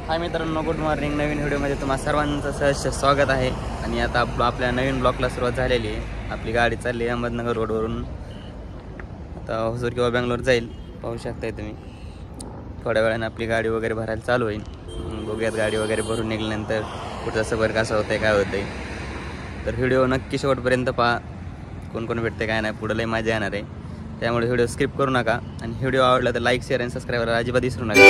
हाय मित्रांनो, good morning. नवीन व्हिडिओमध्ये तुम्हा सर्वांचं सहर्ष स्वागत आहे. आणि आता आपल्या नवीन ब्लॉकला सुरुवात झालेली आहे. आपली गाडी चालली आहे अहमदनगर रोडवरून, आता हुजूर किंवा बँगलोर जाईल. पाहू शकताय तुम्ही. थोड्या वेळाने आपली गाडी वगैरे भरायला चालू होईल. बघूयात गाडी वगैरे भरून निघाल्यानंतर पुढचा सफर कसा होतं काय होतं. तर व्हिडिओ नक्की शेवटपर्यंत पहा. कोण कोण भेटते काय नाही, पुढे लई मजा येणार आहे. त्यामुळे व्हिडिओ स्किप करू नका. आणि व्हिडिओ आवडला तर लाईक, शेअर आणि सबस्क्राईब करायला अजिबात विसरू नका.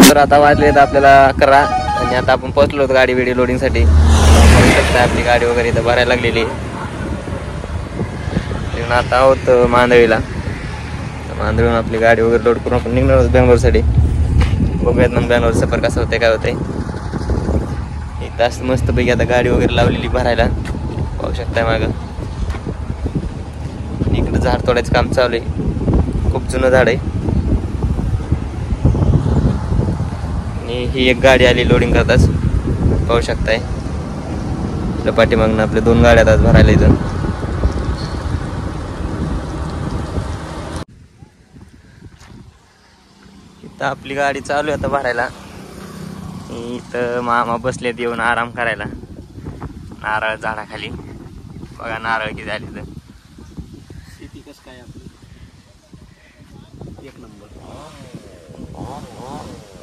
तर आता वाजलेत आपल्याला 11 आणि आता आपण पोहोचलो होतो गाडी वेडी लोडिंगसाठी. आपली गाडी वगैरे इथं भरायला लागलेली आहे. आता आहोत मांदळीला. मांदळीहून आपली गाडी वगैरे लोड करून आपण निघणार आहोत बँगलोरसाठी. बघूयात मग बँगलोर सफर कसं होते काय होते. एक तास मस्तपैकी आता गाडी वगैरे लावलेली भरायला. पाहू शकताय मागं इकडं झाड तोडायचं काम चालू आहे. खूप जुनं झाड आहे. ही एक गाडी आली लोडिंग करताच. पाहू शकताय पाठीमागनं आपल्या 2 गाड्या आज भरायला इथं. इथं आपली गाडी चालू आहे आता भरायला. इथं मामा बसलेत येऊन आराम करायला नारळ झाडाखाली. बघा नारळ किती आली तर. शेती कसं काय आपली एक नंबर.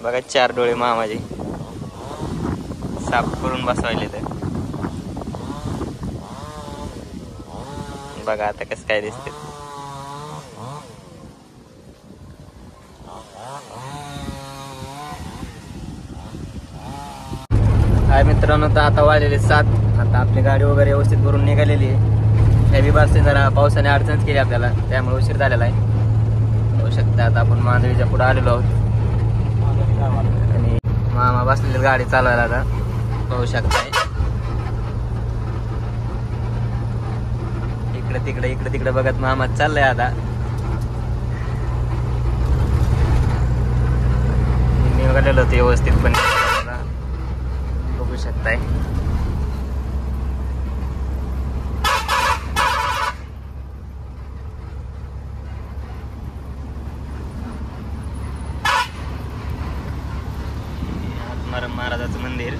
बघा 4 डोळे मामाचे साफ करून बसवायले तर. बघा आता कसं काय दिसते. हाय मित्रांनो, तर आता वाजलेले 7. आता आपली गाडी वगैरे व्यवस्थित भरून निघालेली आहे. हेवी बारसे जरा पावसाने अडचणच केली आपल्याला, त्यामुळे उशीर झालेला आहे. होऊ शकता आता आपण मांदळीच्या पुढे आलेलो आहोत. आणि मामा बसलेली गाडी चालवायला आता. पाहू शकताय इकडे तिकडे बघत मामा चाललंय आता. मी निघालेलो होतो व्यवस्थित पण. बघू शकताय महाराजाचं मंदिर.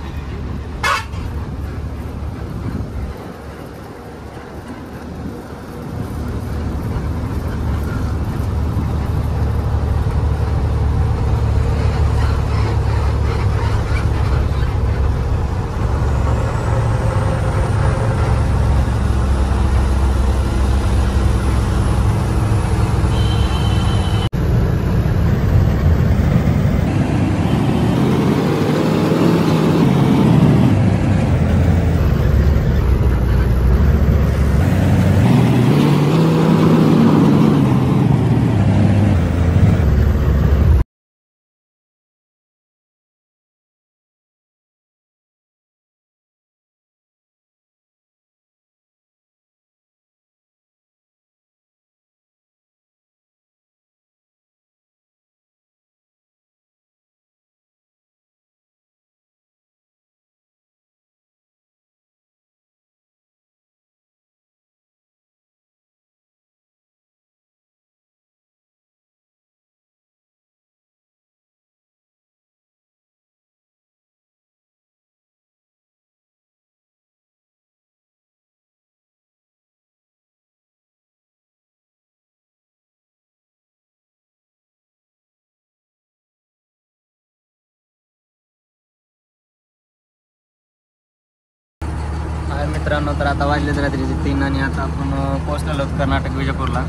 मित्रांनो, तर आता वाजलेच रात्रीचे 3 आणि आता आपण पोहोचलेलो आहोत कर्नाटक विजापूरला.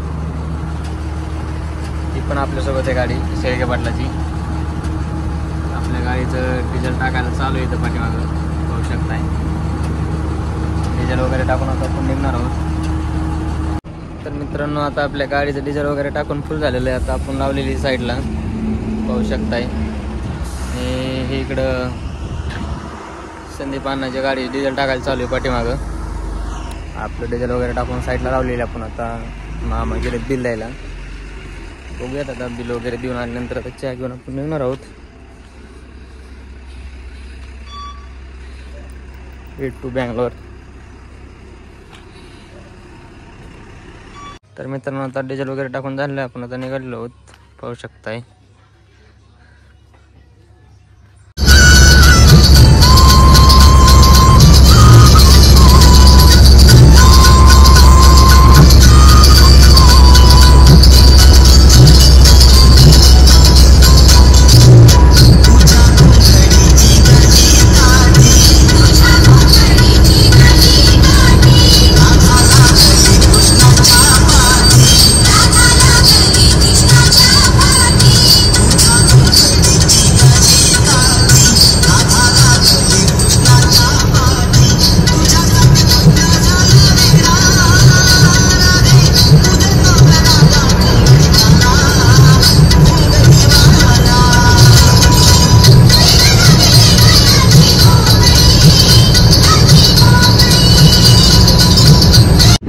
ती पण आपल्यासोबत आहे गाडी शेळके पाटलाची. आपल्या गाडीचं डिझेल टाकायला चालू आहे इथं पाठीमागं पाहू शकताय. डिझेल वगैरे टाकून आता आपण निघणार आहोत. तर मित्रांनो, आता आपल्या गाडीचं डिझेल वगैरे टाकून फुल झालेलं आहे. आता आपण लावलेली साईडला पाहू शकताय. हे इकडं संदीप अण्णाच्या गाडी डिझेल टाकायला चालू आहे पाठीमागं. आपलं डिझेल वगैरे टाकून साईडला लावलेलं आपण. आता मामा गेले बिल द्यायला. बघूयात आता बिल वगैरे देऊन आल्यानंतर आता चहा घेऊन आपण निघणार आहोत. टू बँगलोर. तर मित्रांनो, आता डिझेल वगैरे टाकून झालं, आपण आता निघालेलो आहोत पाहू शकताय.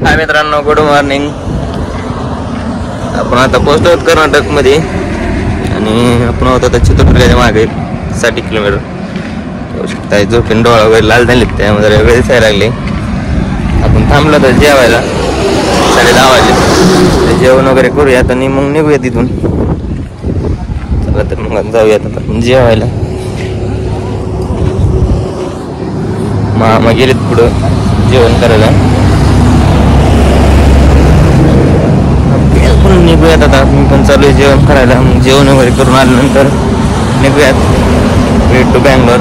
हाय मित्रांनो, गुड मॉर्निंग. आपण आता पोहोचलो आहोत कर्नाटकमध्ये आणि आपण होतो आता चित्रदुर्गाच्या मागे 60 किलोमीटर होऊ शकता. झोपेन डोळा वगैरे लाल झाले, त्यामध्ये वेळ दिसायला लागले. आपण थांबलो तर जेवायला 10:30 वाजले. जेवण वगैरे करूयात आणि मग निघूया तिथून. चला तर मग जाऊयात आता आपण जेवायला. मामा गेलेत पुढं जेवण करायला. निघूयात आता. मी पण चालू आहे जेवण करायला. मग जेवण वगैरे करून आल्यानंतर निघूयात टू बँगलोर.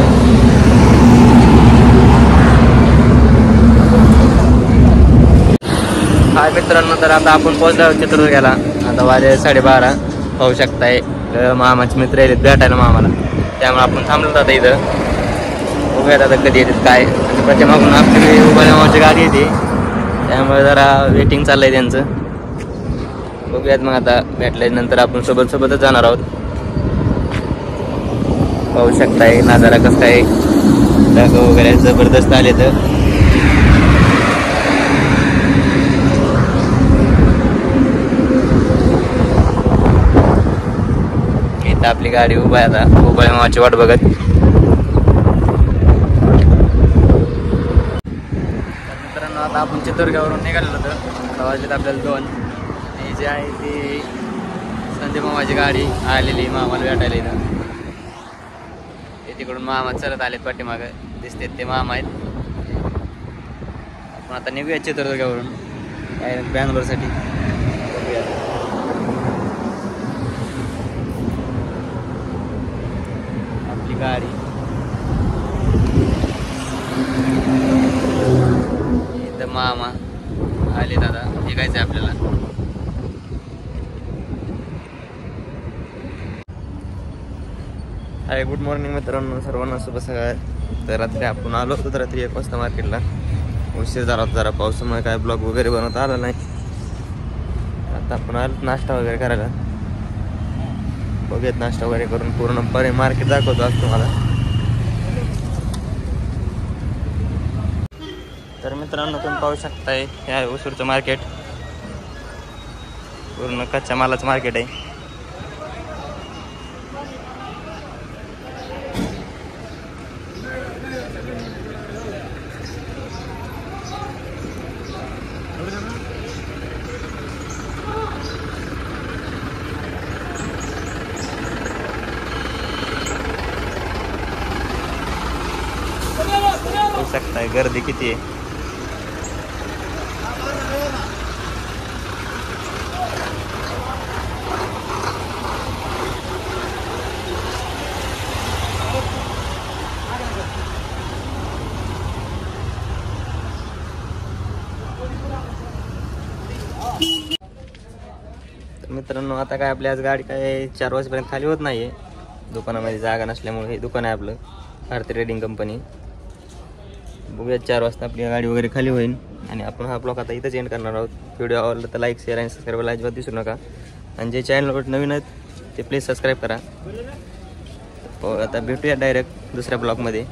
हाय मित्रांनो, तर आता आपण पोहोचलो आहोत चित्रदुर्गाला. आता वाजे 12:30 पाहू शकताय. मामाचे मित्र येतात भेटायला मामाला, त्यामुळे आपण थांबलो आता इथं. बघूयात आता कधी येतात काय. आणि पाठीमागून आपली उभाल्या मामाची गाडी येते, त्यामुळे जरा वेटिंग चाललंय त्यांचं. बघूयात मग आता भेटल्यानंतर आपण सोबतच जाणार आहोत. पाहू शकताय नजारा कसं आहे. ढग वगैरे जबरदस्त आले. तर इथं आपली गाडी उभा आहे आता उभाळ्या मामाची वाट बघत. मित्रांनो, आता आपण चित्रदुर्गावरून निघालेलो होतो. आता वाजलेत आपल्याला 2. जी आहे ती संदीप मामाची गाडी आलेली मामाला भेटायला इथं. ते तिकडून मामा चलत आलेत पाठीमागं दिसतात ते मामा आहेत. आपण आता निघूया चित्रदुर्गावरून काय बँगलोरसाठी. बघूया आपली गाडी इथं. मामा आले दादा, निघायचं आहे आपल्याला. हाय, गुड मॉर्निंग मित्रांनो, सर्वांना शुभ सकाळ. तर रात्री आपण आलो होतो रात्री 1 वाजता मार्केटला. उशीर झाला होता जरा, पावसामुळे काय ब्लॉग वगैरे बनवता आला नाही. आता आपण आलो नाश्ता वगैरे करायला. बघूयात नाश्ता वगैरे करून पूर्ण मार्केट दाखवतो आज तुम्हाला. तर मित्रांनो, तुम्ही पाहू शकताय हे आहे ओसूरचं मार्केट. पूर्ण कच्च्या मालाचं मार्केट आहे. शकताय गर्दी किती आहे. मित्रांनो आता काय आपली आज गाडी काय 4 वाजेपर्यंत खाली होत नाही आहे दुकानामध्ये जागा नसल्यामुळे. हे दुकान आहे आपलं भारती ट्रेडिंग कंपनी. बघूया 4 वाजता आपली गाडी वगैरे खाली होईल आणि आपण हा ब्लॉग आता इथंच एंड करणार आहोत. व्हिडिओ आवडला तर लाईक शेअर आणि सबस्क्राईबला अजिबात विसरू नका. आणि जे चॅनलवर नवीन आहेत ते प्लीज सबस्क्राईब करा. आता भेटूया डायरेक्ट दुसऱ्या ब्लॉगमध्ये.